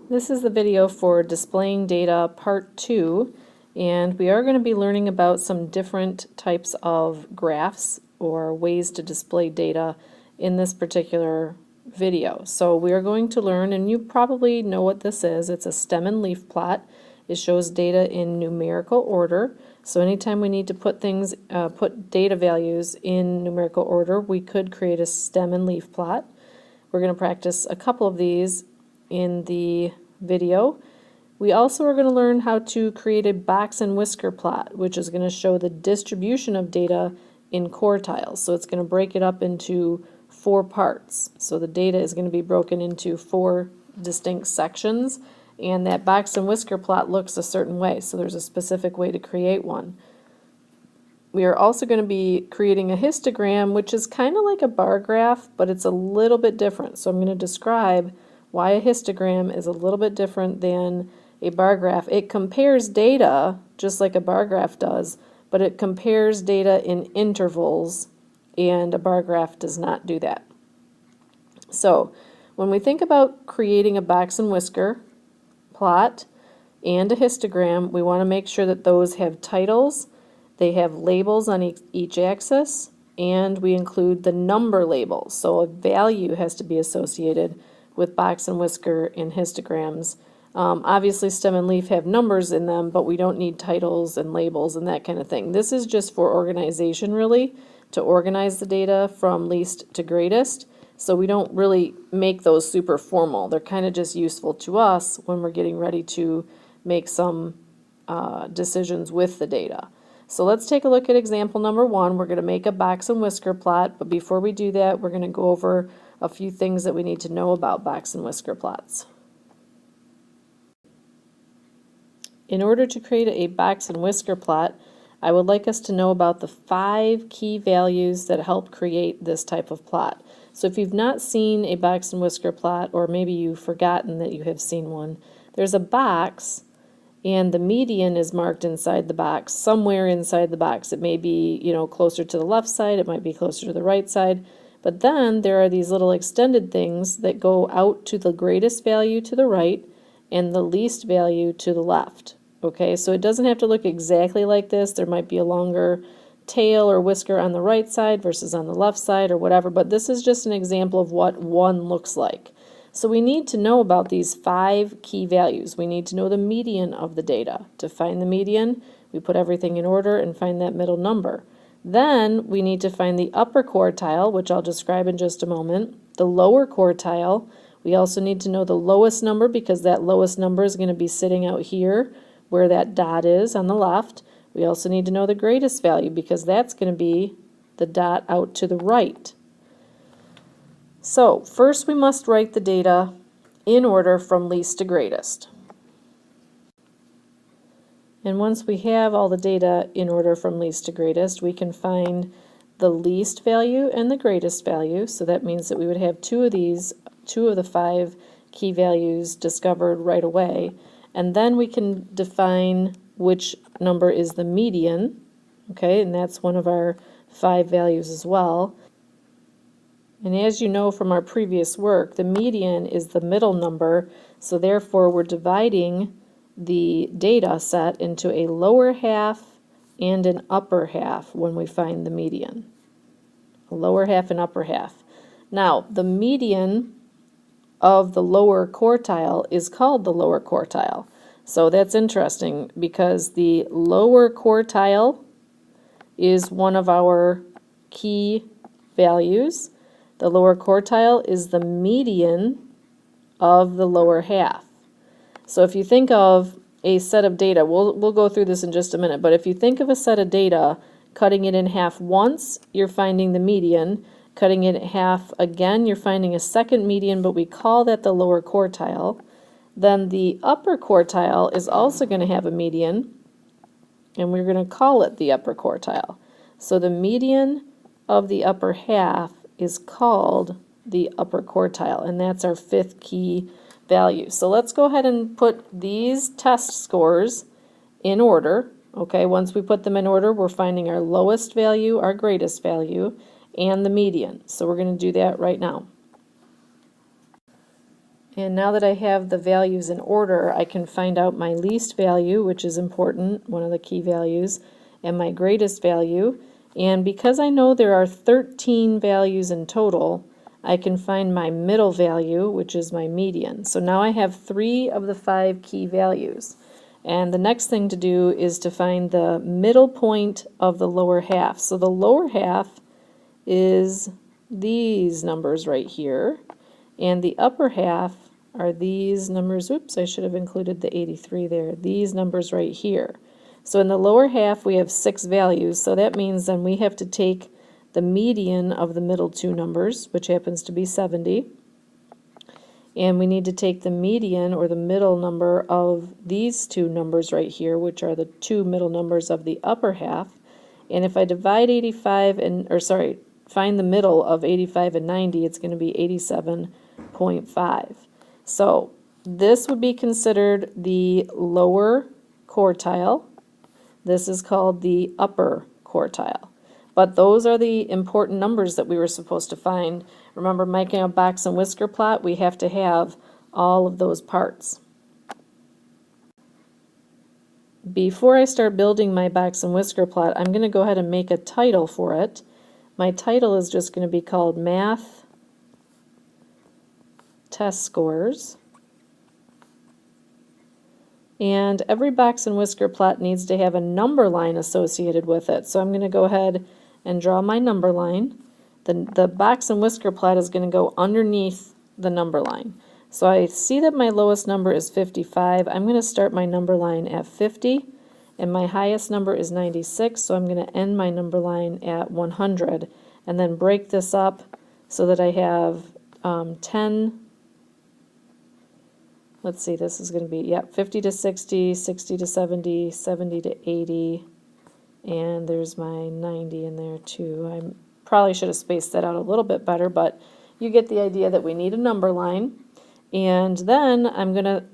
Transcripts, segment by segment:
This is the video for displaying data part 2, and we are going to be learning about some different types of graphs or ways to display data in this particular video. So we are going to learn, and you probably know what this is, it's a stem and leaf plot. It shows data in numerical order. So anytime we need to put data values in numerical order, we could create a stem and leaf plot. We're going to practice a couple of these in the video. We also are going to learn how to create a box and whisker plot, which is going to show the distribution of data in quartiles. So it's going to break it up into 4 parts. So the data is going to be broken into 4 distinct sections, and that box and whisker plot looks a certain way, so there's a specific way to create one. We are also going to be creating a histogram, which is kind of like a bar graph, but it's a little bit different. So I'm going to describe why a histogram is a little bit different than a bar graph. It compares data just like a bar graph does, but it compares data in intervals, and a bar graph does not do that. So when we think about creating a box and whisker plot and a histogram, we want to make sure that those have titles, they have labels on each axis, and we include the number labels. So a value has to be associated with box and whisker and histograms. Obviously stem and leaf have numbers in them, but we don't need titles and labels and that kind of thing. This is just for organization, really, to organize the data from least to greatest. So we don't really make those super formal. They're kind of just useful to us when we're getting ready to make some decisions with the data. So let's take a look at example number 1. We're going to make a box and whisker plot, but before we do that, we're going to go over a few things that we need to know about box and whisker plots. In order to create a box and whisker plot, I would like us to know about the 5 key values that help create this type of plot. So if you've not seen a box and whisker plot, or maybe you've forgotten that you have seen one, there's a box and the median is marked inside the box, somewhere inside the box. It may be, closer to the left side, it might be closer to the right side, but then there are these little extended things that go out to the greatest value to the right and the least value to the left. Okay, so it doesn't have to look exactly like this. There might be a longer tail or whisker on the right side versus on the left side or whatever, but this is just an example of what one looks like. So we need to know about these 5 key values. We need to know the median of the data. To find the median, we put everything in order and find that middle number. Then we need to find the upper quartile, which I'll describe in just a moment, the lower quartile. We also need to know the lowest number, because that lowest number is going to be sitting out here where that dot is on the left. We also need to know the greatest value, because that's going to be the dot out to the right. So first we must write the data in order from least to greatest. And once we have all the data in order from least to greatest, we can find the least value and the greatest value. So that means that we would have 2 of the 5 key values discovered right away. And then we can define which number is the median, okay, and that's one of our 5 values as well. And as you know from our previous work, the median is the middle number, so therefore we're dividing the data set into a lower half and an upper half when we find the median. A lower half and upper half. Now, the median of the lower quartile is called the lower quartile. So that's interesting, because the lower quartile is one of our key values. The lower quartile is the median of the lower half. So if you think of a set of data, we'll go through this in just a minute, but if you think of a set of data, cutting it in half once, you're finding the median. Cutting it in half again, you're finding a second median, but we call that the lower quartile. Then the upper quartile is also going to have a median, and we're going to call it the upper quartile. So the median of the upper half is called the upper quartile, and that's our 5th key value. So let's go ahead and put these test scores in order. Okay, once we put them in order, we're finding our lowest value, our greatest value, and the median. So we're going to do that right now. And now that I have the values in order, I can find out my least value, which is important, one of the key values, and my greatest value. And because I know there are 13 values in total, I can find my middle value, which is my median. So now I have 3 of the 5 key values. And the next thing to do is to find the middle point of the lower half. So the lower half is these numbers right here, and the upper half are these numbers. Oops, I should have included the 83 there. These numbers right here. So in the lower half we have 6 values, so that means then we have to take the median of the middle 2 numbers, which happens to be 70, and we need to take the median or the middle number of these 2 numbers right here, which are the 2 middle numbers of the upper half. And if I divide 85 and, or sorry, find the middle of 85 and 90, it's going to be 87.5. So this would be considered the lower quartile. This is called the upper quartile. But those are the important numbers that we were supposed to find. Remember, making a box and whisker plot, we have to have all of those parts. Before I start building my box and whisker plot, I'm going to go ahead and make a title for it. My title is just going to be called Math Test Scores. And every box and whisker plot needs to have a number line associated with it. So I'm going to go ahead and draw my number line. The box and whisker plot is going to go underneath the number line. So I see that my lowest number is 55. I'm going to start my number line at 50, and my highest number is 96, so I'm going to end my number line at 100, and then break this up so that I have 10. Let's see, this is going to be, 50 to 60, 60 to 70, 70 to 80, and there's my 90 in there too. I probably should have spaced that out a little bit better, but you get the idea that we need a number line. And then I'm going to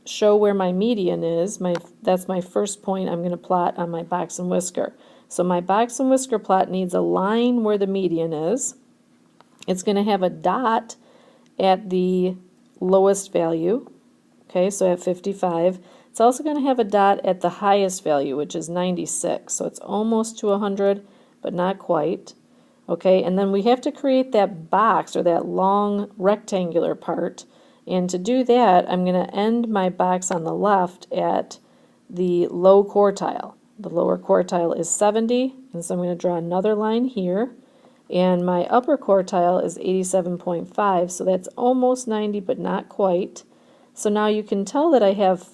show where my median is. That's my first point I'm going to plot on my box and whisker. So my box and whisker plot needs a line where the median is. It's going to have a dot at the lowest value, okay, so at 55. It's also going to have a dot at the highest value, which is 96, so it's almost to 100, but not quite, okay, and then we have to create that box or that long rectangular part, and to do that, I'm going to end my box on the left at the low quartile. The lower quartile is 70, and so I'm going to draw another line here. And my upper quartile is 87.5, so that's almost 90, but not quite. So now you can tell that I have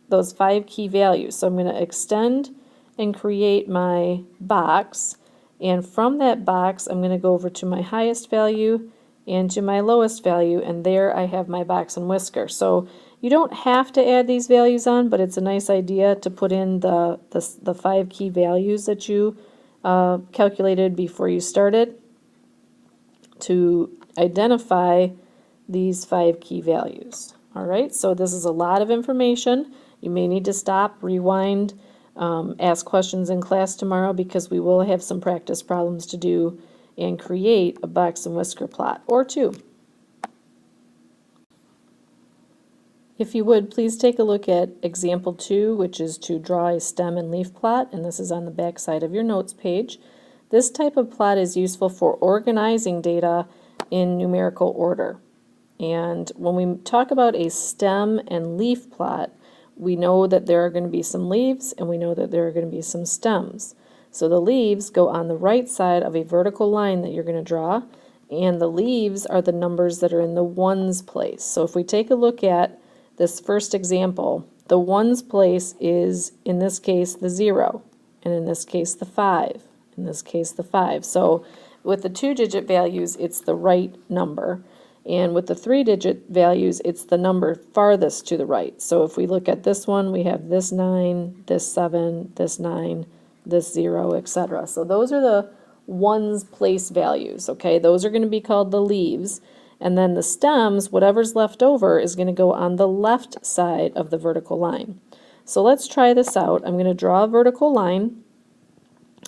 those 5 key values. So I'm going to extend and create my box. And from that box, I'm going to go over to my highest value and to my lowest value. And there I have my box and whisker. So you don't have to add these values on, but it's a nice idea to put in the 5 key values that you calculated before you started to identify these 5 key values. All right, so this is a lot of information. You may need to stop, rewind, ask questions in class tomorrow because we will have some practice problems to do and create a box and whisker plot or 2. If you would, please take a look at example 2, which is to draw a stem and leaf plot, and this is on the back side of your notes page. This type of plot is useful for organizing data in numerical order. And when we talk about a stem and leaf plot, we know that there are going to be some leaves and we know that there are going to be some stems. So the leaves go on the right side of a vertical line that you're going to draw, and the leaves are the numbers that are in the ones place. So if we take a look at this first example, the ones place is, in this case, the 0, and in this case, the 5, in this case, the 5. So with the 2-digit values, it's the right number, and with the 3-digit values, it's the number farthest to the right. So if we look at this one, we have this 9, this 7, this 9, this 0, etc. So those are the ones place values, okay? Those are going to be called the leaves. And then the stems, whatever's left over, is going to go on the left side of the vertical line. So let's try this out. I'm going to draw a vertical line,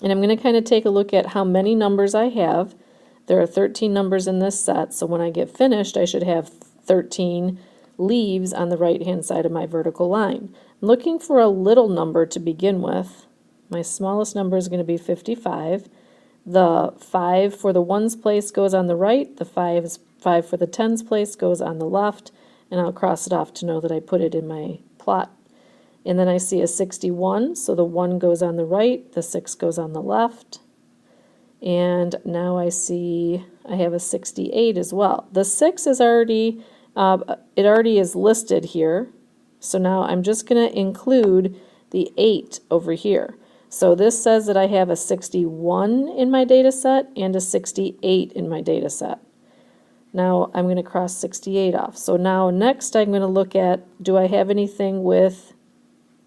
and I'm going to kind of take a look at how many numbers I have. There are 13 numbers in this set, so when I get finished, I should have 13 leaves on the right-hand side of my vertical line. I'm looking for a little number to begin with. My smallest number is going to be 55. The 5 for the ones place goes on the right, the 5 for the tens place goes on the left, and I'll cross it off to know that I put it in my plot. And then I see a 61, so the 1 goes on the right, the 6 goes on the left. And now I see I have a 68 as well. The 6 is already, it already is listed here. So now I'm just going to include the 8 over here. So this says that I have a 61 in my data set and a 68 in my data set. Now I'm going to cross 68 off. So now next I'm going to look at, do I have anything with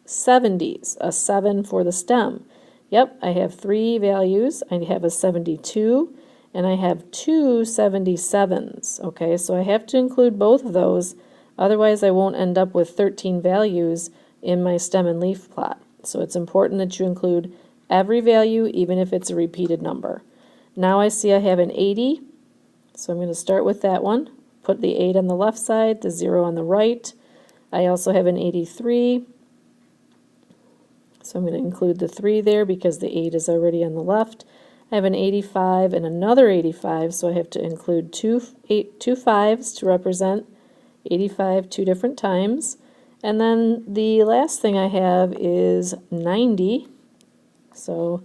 70s? A 7 for the stem. Yep, I have 3 values. I have a 72 and I have 2 77s. Okay, so I have to include both of those. Otherwise I won't end up with 13 values in my stem and leaf plot. So it's important that you include every value, even if it's a repeated number. Now I see I have an 80, so I'm going to start with that one. Put the 8 on the left side, the 0 on the right. I also have an 83, so I'm going to include the 3 there because the 8 is already on the left. I have an 85 and another 85, so I have to include two 5s to represent 85 2 different times. And then the last thing I have is 90, so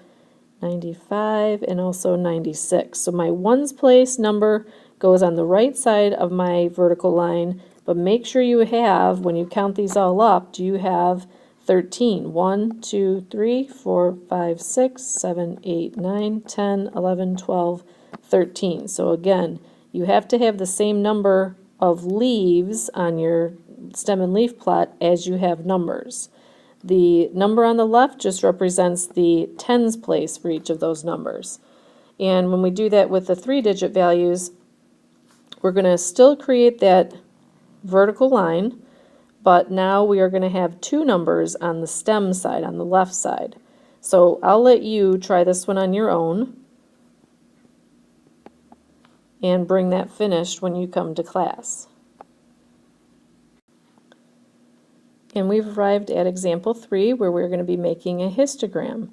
95 and also 96. So my ones place number goes on the right side of my vertical line, but make sure you have, when you count these all up, do you have 13? 1, 2, 3, 4, 5, 6, 7, 8, 9, 10, 11, 12, 13. So again, you have to have the same number of leaves on your stem and leaf plot as you have numbers. The number on the left just represents the tens place for each of those numbers. And when we do that with the 3-digit values, we're going to still create that vertical line, but now we are going to have 2 numbers on the stem side, on the left side. So I'll let you try this one on your own and bring that finished when you come to class. And we've arrived at example 3, where we're going to be making a histogram.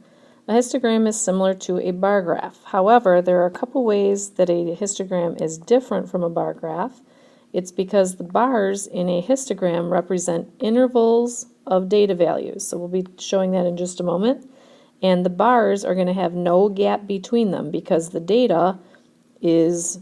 A histogram is similar to a bar graph. However, there are a couple ways that a histogram is different from a bar graph. It's because the bars in a histogram represent intervals of data values. So we'll be showing that in just a moment. And the bars are going to have no gap between them because the data is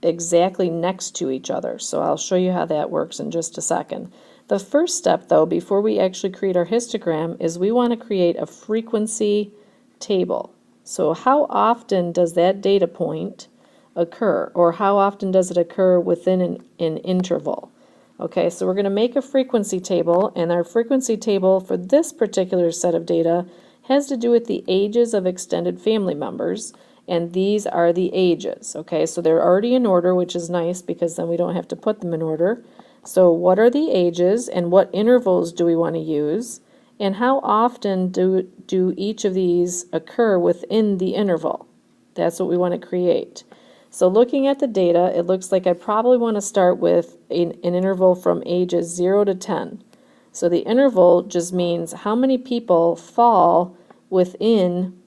exactly next to each other. So I'll show you how that works in just a second. The first step, though, before we actually create our histogram, is we want to create a frequency table. So how often does that data point occur, or how often does it occur within an interval? Okay, so we're going to make a frequency table, and our frequency table for this particular set of data has to do with the ages of extended family members, and these are the ages. Okay, so they're already in order, which is nice because then we don't have to put them in order. So what are the ages and what intervals do we want to use, and how often do each of these occur within the interval? That's what we want to create. So looking at the data, it looks like I probably want to start with an interval from ages 0 to 10. So the interval just means how many people fall within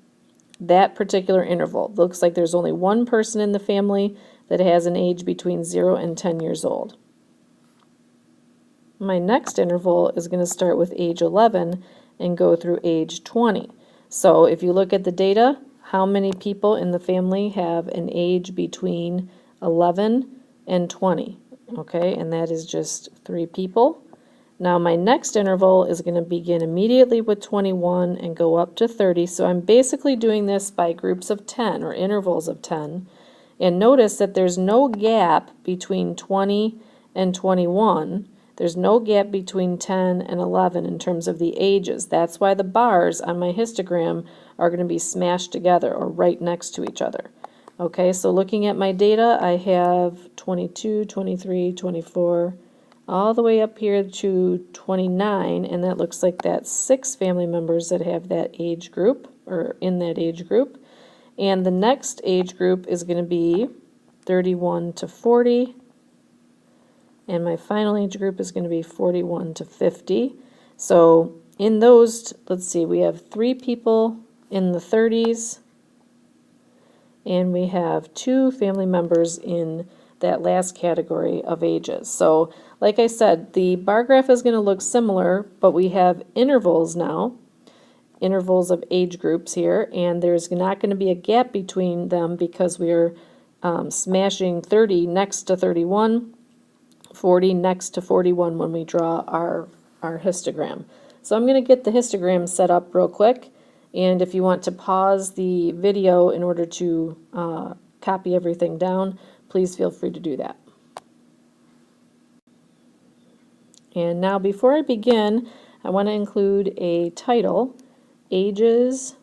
that particular interval. It looks like there's only one person in the family that has an age between 0 and 10 years old. My next interval is going to start with age 11 and go through age 20. So if you look at the data, how many people in the family have an age between 11 and 20? Okay, and that is just 3 people. Now my next interval is going to begin immediately with 21 and go up to 30. So I'm basically doing this by groups of 10 or intervals of 10. And notice that there's no gap between 20 and 21. There's no gap between 10 and 11 in terms of the ages. That's why the bars on my histogram are going to be smashed together or right next to each other. Okay, so looking at my data, I have 22, 23, 24, all the way up here to 29, and that looks like that's 6 family members that have that age group, or in that age group. And the next age group is going to be 31 to 40, and my final age group is going to be 41 to 50. So in those, let's see, we have 3 people in the 30s, and we have 2 family members in that last category of ages. So like I said, the bar graph is going to look similar, but we have intervals now, intervals of age groups here, and there's not going to be a gap between them because we are smashing 30 next to 31, 40 next to 41 when we draw our histogram. So I'm going to get the histogram set up real quick, and if you want to pause the video in order to copy everything down, please feel free to do that. And now before I begin, I want to include a title, Ages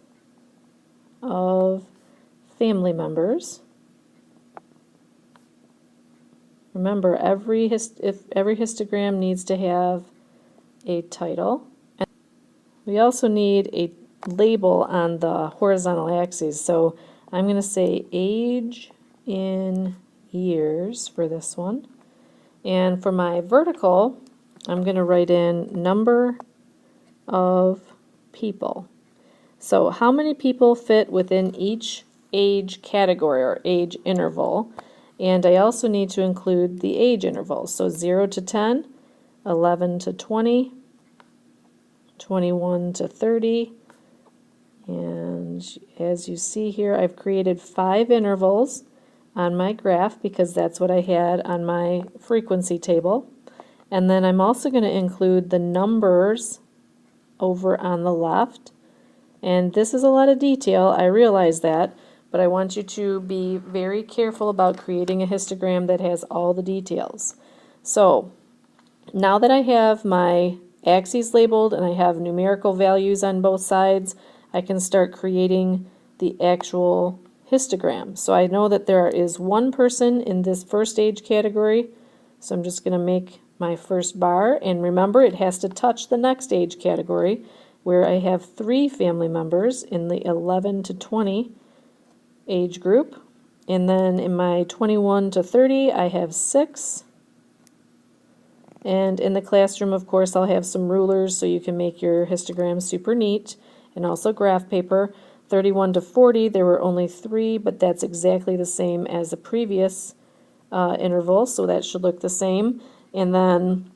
of Family Members. Remember, every histogram needs to have a title. And we also need a label on the horizontal axis. So I'm going to say age in years for this one. And for my vertical, I'm going to write in number of people. So how many people fit within each age category or age interval? And I also need to include the age intervals. So 0 to 10, 11 to 20, 21 to 30. And as you see here, I've created 5 intervals on my graph because that's what I had on my frequency table. And then I'm also going to include the numbers over on the left. And this is a lot of detail, I realize that, but I want you to be very careful about creating a histogram that has all the details. So now that I have my axes labeled and I have numerical values on both sides, I can start creating the actual histogram. So I know that there is 1 person in this first age category, so I'm just going to make my first bar, and remember it has to touch the next age category where I have 3 family members in the 11 to 20 age group, and then in my 21 to 30 I have 6, and in the classroom of course I'll have some rulers so you can make your histogram super neat, and also graph paper. 31 to 40 there were only 3, but that's exactly the same as the previous interval, so that should look the same. And then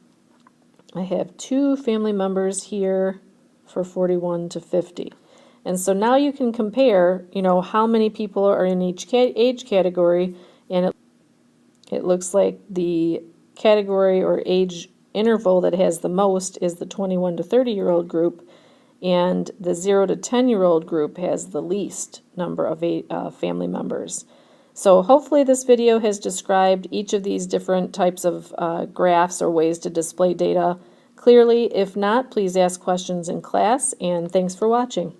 I have 2 family members here for 41 to 50. And so now you can compare, how many people are in each age category, and it looks like the category or age interval that has the most is the 21 to 30-year-old group, and the 0 to 10-year-old group has the least number of family members. So hopefully this video has described each of these different types of graphs or ways to display data clearly. If not, please ask questions in class, and thanks for watching.